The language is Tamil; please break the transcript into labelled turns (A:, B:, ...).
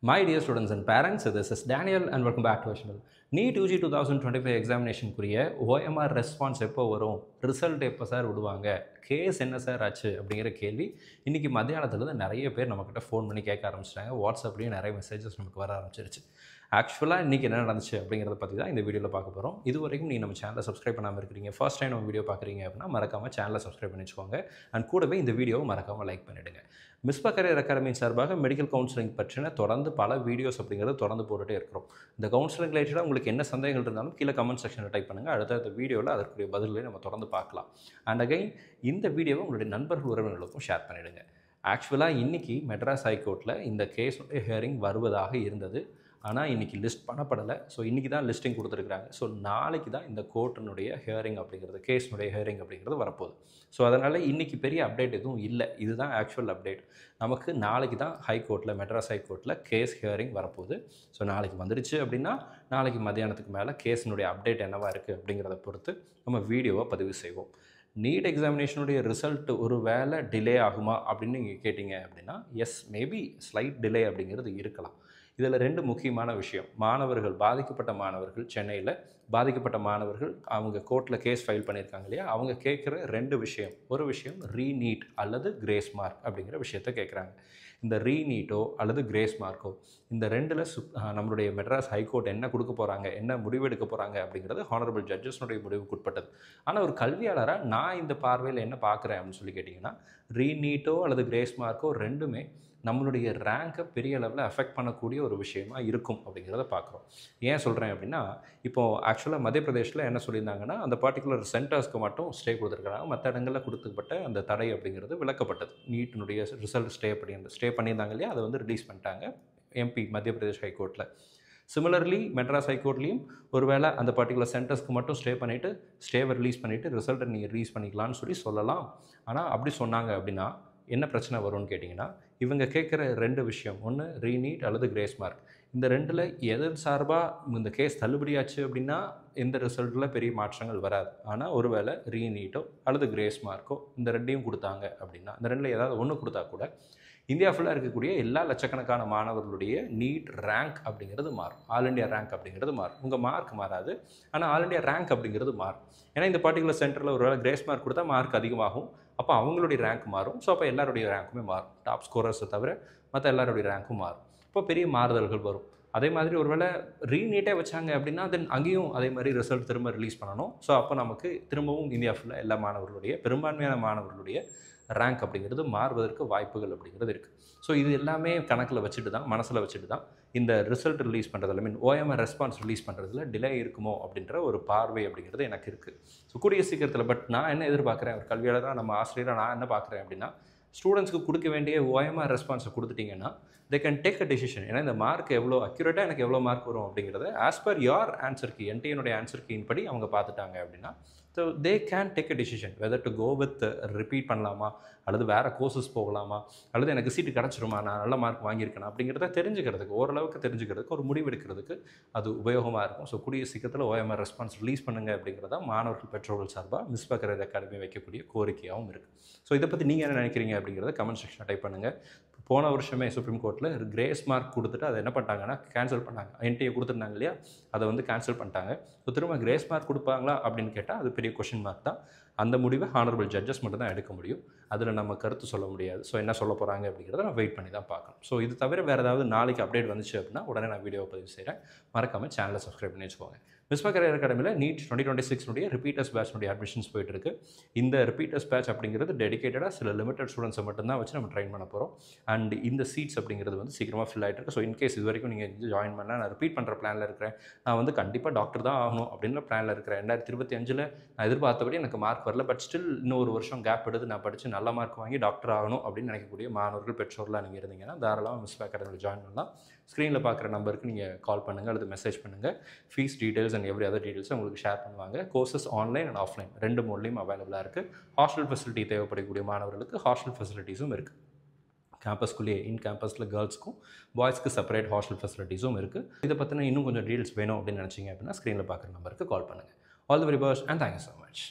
A: My dear students and parents, this is Daniel and welcome back to our channel. NEET UG 2025 examination குறிய OMR ரெஸ்பான்ஸ் எப்போ வரும், ரிசல்ட் எப்போ சார் விடுவாங்க, கேஸ் என்ன சார் ஆச்சு அப்படிங்கிற கேள்வி இன்றைக்கி மத்தியானத்துலேருந்து நிறைய பேர் நம்மக்கிட்ட ஃபோன் பண்ணி கேட்க ஆரம்பிச்சிட்டாங்க. வாட்ஸ்அப்லேயும் நிறைய மெசேஜஸ் நமக்கு வர ஆரம்பிச்சிருச்சு. ஆக்சுவலாக இன்றைக்கி என்ன நடந்துச்சு அப்படிங்கிறத பற்றி தான் இந்த வீடியோவில் பார்க்க போகிறோம். இது வரைக்கும் நீங்கள் நம்ம சேனலை சப்ஸ்கிரைப் பண்ணாமல் இருக்கிறீங்க, ஃபர்ஸ்ட் டைம் நம்ம வீடியோ பார்க்குறீங்க அப்படின்னா மறக்காமல் சேனலை சப்ஸ்கிரைப் பண்ணி வச்சுக்கோங்க. அண்ட் கூடவே இந்த வீடியோவை மறக்காமல் லைக் பண்ணிவிடுங்க. மிஸ்பா கரியர் அகாடமியின் சார்பாக மெடிக்கல் கவுன்சிலிங் பற்றின தொடர்ந்து பல வீடியோஸ் அப்படிங்கிறது தொடர்ந்து போட்டுகிட்டே இருக்கிறோம். இந்த கவுன்சிலிங் ரிலேட்டடாக உங்களுக்கு என்ன சந்தேகங்கள் இருந்தாலும் கீழே கமெண்ட் செக்ஷனில் டைப் பண்ணுங்கள். அடுத்த வீடியோவில் அதற்குரிய பதில்களை நம்ம தொடர்ந்து பார்க்கலாம். அண்ட் அகைன் இந்த வீடியோவை உங்களுடைய நண்பர்கள் உறவினர்களுக்கும் ஷேர் பண்ணிவிடுங்க. ஆக்சுவலாக இன்றைக்கி மெட்ராஸ் ஹைகோர்ட்டில் இந்த கேஸுடைய ஹியரிங் வருவதாக இருந்தது. ஆனால் இன்றைக்கி லிஸ்ட் பண்ணப்படலை. ஸோ இன்றைக்கி தான் லிஸ்டிங் கொடுத்துருக்குறாங்க. ஸோ நாளைக்கு தான் இந்த கோர்ட்டினுடைய ஹியரிங் அப்படிங்கிறது, கேஸினுடைய ஹியரிங் அப்படிங்கிறது வரப்போகுது. ஸோ அதனால் இன்றைக்கி பெரிய அப்டேட் எதுவும் இல்லை. இதுதான் ஆக்சுவல் அப்டேட். நமக்கு நாளைக்கு தான் ஹைகோர்ட்டில், மெட்ராஸ் ஹைகோர்ட்டில் கேஸ் ஹியரிங் வரப்போகுது. ஸோ நாளைக்கு வந்துடுச்சு அப்படின்னா நாளைக்கு மத்தியானத்துக்கு மேலே கேஸினுடைய அப்டேட் என்னவாக இருக்குது அப்படிங்கிறத பொறுத்து நம்ம வீடியோவை பதிவு செய்வோம். நீட் எக்ஸாமினேஷனுடைய ரிசல்ட் ஒரு வேளை டிலே ஆகுமா அப்படின்னு நீங்கள் கேட்டிங்க அப்படின்னா எஸ், மேபி ஸ்லைட் டிலே அப்படிங்கிறது இருக்கலாம். இதில் ரெண்டு முக்கியமான விஷயம். மாணவர்கள், பாதிக்கப்பட்ட மாணவர்கள், சென்னையில் பாதிக்கப்பட்ட மாணவர்கள் அவங்க கோர்ட்டில் கேஸ் ஃபைல் பண்ணியிருக்காங்க இல்லையா, அவங்க கேட்குற ரெண்டு விஷயம். ஒரு விஷயம் ரீநீட் அல்லது கிரேஸ் மார்க் அப்படிங்கிற விஷயத்த கேட்குறாங்க. இந்த ரீநீட்டோ அல்லது கிரேஸ் மார்க்கோ இந்த ரெண்டில் நம்மளுடைய மெட்ராஸ் ஹைகோர்ட் என்ன கொடுக்க போகிறாங்க, என்ன முடிவெடுக்க போகிறாங்க அப்படிங்கிறது ஹானரபிள் ஜட்ஜஸ்னுடைய முடிவுக்கு உட்பட்டது. ஆனால் ஒரு கல்வியாளராக நான் இந்த பார்வையில் என்ன பார்க்குறேன் அப்படின்னு சொல்லி கேட்டிங்கன்னா, ரீநீட்டோ அல்லது கிரேஸ் மார்க்கோ ரெண்டுமே நம்மளுடைய ரேங்கை பெரிய லெவலில் அஃபெக்ட் பண்ணக்கூடிய ஒரு விஷயமா இருக்கும் அப்படிங்கிறத பார்க்குறோம். ஏன் சொல்கிறேன் அப்படின்னா, இப்போது ஆக்சுவலாக மத்திய பிரதேஷில் என்ன சொல்லியிருந்தாங்கன்னா, அந்த பர்டிகுலர் சென்டர்ஸ்க்கு மட்டும் ஸ்டே கொடுத்துருக்காங்க. மற்ற இடங்களில் கொடுத்துக்கப்பட்ட அந்த தடை அப்படிங்கிறது விலக்கப்பட்டது. நீட்டினுடைய ரிசல்ட் ஸ்டே பண்ணியிருந்தாங்க இல்லையா, அதை வந்து ரிலீஸ் பண்ணிட்டாங்க எம்பி மத்திய பிரதேஷ் ஹைகோர்ட்டில். சிமிலர்லி மெட்ராஸ் ஹைகோர்ட்லேயும் ஒருவேளை அந்த பர்டிகுலர் சென்டர்ஸ்க்கு மட்டும் ஸ்டேவை ரிலீஸ் பண்ணிவிட்டு ரிசல்ட்டை நீங்கள் ரிலீஸ் பண்ணிக்கலான்னு சொல்லலாம். ஆனால் அப்படி சொன்னாங்க அப்படின்னா என்ன பிரச்சனை வரும்னு கேட்டிங்கன்னா, இவங்க கேட்குற ரெண்டு விஷயம், ஒன்று ரீநீட் அல்லது கிரேஸ் மார்க். இந்த ரெண்டில் எதிர் சார்பாக இந்த கேஸ் தள்ளுபடியாச்சு அப்படின்னா எந்த ரிசல்ட்டில் பெரிய மாற்றங்கள் வராது. ஆனால் ஒருவேளை ரீநீட்டோ அல்லது கிரேஸ் மார்க்கோ இந்த ரெண்டையும் கொடுத்தாங்க அப்படின்னா, இந்த ரெண்டில் ஏதாவது ஒன்று கொடுத்தா கூட இந்தியா ஃபுல்லாக இருக்கக்கூடிய எல்லா லட்சக்கணக்கான மாணவர்களுடைய நீட் ரேங்க் அப்படிங்கிறது மாறும். ஆல் இண்டியா ரேங்க் அப்படிங்கிறது மாறும். உங்கள் மார்க் மாறாது, ஆனால் ஆல் இண்டியா ரேங்க் அப்படிங்கிறது மாறும். ஏன்னா இந்த பர்டிகுலர் சென்டரில் ஒரு வேளை கிரேஸ் மார்க் கொடுத்தா மார்க் அதிகமாகும். அப்போ அவங்களுடைய ரேங்க் மாறும். ஸோ அப்போ எல்லாருடைய ரேங்க்குமே மாறும். டாப் ஸ்கோரர்ஸை தவிர மற்ற எல்லாருடைய ரேங்க்கும் மாறும். இப்போ பெரிய மாறுதல்கள் வரும். அதே மாதிரி ஒரு வேளை ரீநீட்டே வச்சாங்க அப்படின்னா தென் அங்கேயும் அதே மாதிரி ரிசல்ட் திரும்ப ரிலீஸ் பண்ணணும். ஸோ அப்போ நமக்கு திரும்பவும் இந்தியா ஃபுல்லாக எல்லா மாணவர்களுடைய, பெரும்பான்மையான மாணவர்களுடைய ரேங்க் அப்படிங்கிறது மாறுவதற்கு வாய்ப்புகள் அப்படிங்கிறது இருக்குது. ஸோ இது எல்லாமே கணக்கில் வச்சுட்டு தான், மனசில் வச்சுட்டு தான் இந்த ரிசல்ட் ரிலீஸ் பண்ணுறதுல, OMR ரெஸ்பான்ஸ் ரிலீஸ் பண்ணுறதுல டிலே இருக்குமோ அப்படின்ற ஒரு பார்வை அப்படிங்கிறது எனக்கு இருக்குது. ஸோ கூடிய சீக்கிரத்தில் பட் நான் என்ன எதிர்பார்க்குறேன், ஒரு கல்வியாளராக, நம்ம ஆசிரியராக நான் என்ன பார்க்குறேன் அப்படின்னா, ஸ்டூடெண்ட்ஸ்க்கு கொடுக்க வேண்டிய OMR ரெஸ்பான்ஸை கொடுத்துட்டிங்கன்னா தே கேன் டேக் அ டெசிஷன். ஏன்னா இந்த மார்க் எவ்வளோ அக்யூரேட்டாக எனக்கு எவ்வளோ மார்க் வரும் அப்படிங்கிறத as per your answer key, என்டிஏனுடைய ஆன்சர் கீயின் படி அவங்க பார்த்துட்டாங்க அப்படின்னா so they can take a decision whether to go with repeat பண்ணலாமா, அல்லது வேறு கோர்சஸ் போகலாமா, அல்லது எனக்கு சீட்டு கிடச்சிருமா, நான் நல்ல மார்க் வாங்கியிருக்கேன் அப்படிங்கிறத தெரிஞ்சுக்கிறதுக்கு, ஓரளவுக்கு தெரிஞ்சுக்கிறதுக்கு, ஒரு முடிவு எடுக்கிறதுக்கு அது உபயோகமாக இருக்கும். ஸோ கூடிய சீக்கிரத்தில் OMR ரெஸ்பான்ஸ் ரிலீஸ் பண்ணுங்கள் அப்படிங்கிறதா மாணவர்கள், பெற்றோர்கள் சார்பாக மிஸ்பா கரியர் அகாடமி வைக்கக்கூடிய கோரிக்கையாகவும் இருக்குது. ஸோ இதை பற்றி நீங்கள் என்ன நினைக்கிறீங்க அப்படிங்கிறத கமெண்ட் செக்ஷனில் டைப் பண்ணுங்கள். போன வருஷமே சுப்ரீம் கோர்ட்டில் கிரேஸ் மார்க் கொடுத்துட்டு அதை என்ன பண்ணிட்டாங்கன்னா கேன்சல் பண்ணாங்க. என்டிஏ கொடுத்துருந்தாங்க இல்லையா, அதை வந்து கேன்சல் பண்ணிட்டாங்க. ஸோ திரும்ப கிரேஸ் மார்க் கொடுப்பாங்களா அப்படின்னு கேட்டால் அது பெரிய கொஷின் மார்க் தான். அந்த முடிவை ஹானரபிள் ஜட்ஜஸ் மட்டும் தான் எடுக்க முடியும். அதில் நம்ம கருத்து சொல்ல முடியாது. ஸோ என்ன சொல்ல போகிறாங்க அப்படிங்கிறத நான் வெயிட் பண்ணி தான் பார்க்கணும். ஸோ இது தவிர வேறு ஏதாவது நாளைக்கு அப்டேட் வந்துச்சு அப்படின்னா உடனே நான் வீடியோவை பதிவு செய்கிறேன். மறக்காமல் சேனலை சப்ஸ்கிரைப் பண்ணி வச்சுக்கோங்க. மிஸ்பா கரியர் அகாடமியில் நீட் 2026 ரிப்பீட்டர்ஸ் பேட்ச்னுடைய அட்மிஷன்ஸ் போயிட்டுருக்கு. இந்த ரிப்பீட்டர்ஸ் பேட்ச் அப்படிங்கிறது டெடிகேட்டடாக சில லிமிட்டட் ஸ்டூடெண்ட்ஸை மட்டும்தான் வச்சு நம்ம ட்ரெயின் பண்ண போகிறோம். அண்ட் இந்த சீட்ஸ் அப்படிங்கிறது வந்து சீக்கிரமாக ஃபில் ஆகிட்டு இருக்கு. ஸோ இன்கேஸ் இது வரைக்கும் நீங்கள் ஜாயின் பண்ணால், நான் ரிப்பீட் பண்ணுற பிளானில் இருக்கிறேன், நான் வந்து கண்டிப்பாக டாக்டர் தான் ஆகணும் அப்படின்ற பிளானில் இருக்கிறேன். 2025 நான் எதிர்பார்த்தபடி எனக்கு மார்க் வரல, பட் ஸ்டில் இன்னும் ஒரு வருஷம் கேப் எடுத்து நான் படித்து நல்ல மார்க் வாங்கி டாக்டர் ஆகணும் அப்படின்னு நினைக்கக்கூடிய மாணவர்கள், பெற்றோர்லாம் நீங்கள் இருந்தீங்கன்னா தாராளமாக மிஸ்பா அகாடமியில் ஜாயின் பண்ணலாம். ஸ்க்ரீனில் பார்க்குற நம்பருக்கு நீங்கள் கால் பண்ணுங்கள் அல்லது மெசேஜ் பண்ணுங்கள். Fees details and every other details உங்களுக்கு ஷேர் பண்ணுவாங்க. கோர்சஸ் ஆன்லைன் அண்ட் ஆஃப்லைன் ரெண்டு மோட்லேயும் அவைலபிளாக இருக்குது. ஹாஸ்டல் ஃபெசிலிட்டி தேவைப்படக்கூடிய மாணவர்களுக்கு ஹாஸ்டல் ஃபெசிலிட்டிஸும் இருக்குது. கேம்பஸ்குள்ளேயே இன் கேம்பஸில் கேர்ள்ஸ்க்கும் பாய்ஸ்க்கு செப்பரேட் ஹாஸ்டல் ஃபெசிலிட்டிஸும் இருக்குது. இதை பற்றின இன்னும் கொஞ்சம் டீட்டெயில்ஸ் வேணும் அப்படின்னு நினச்சிங்க அப்படின்னா ஸ்க்ரீனில் பார்க்குற நம்பருக்கு கால் பண்ணுங்கள். All the very best and thank you so much.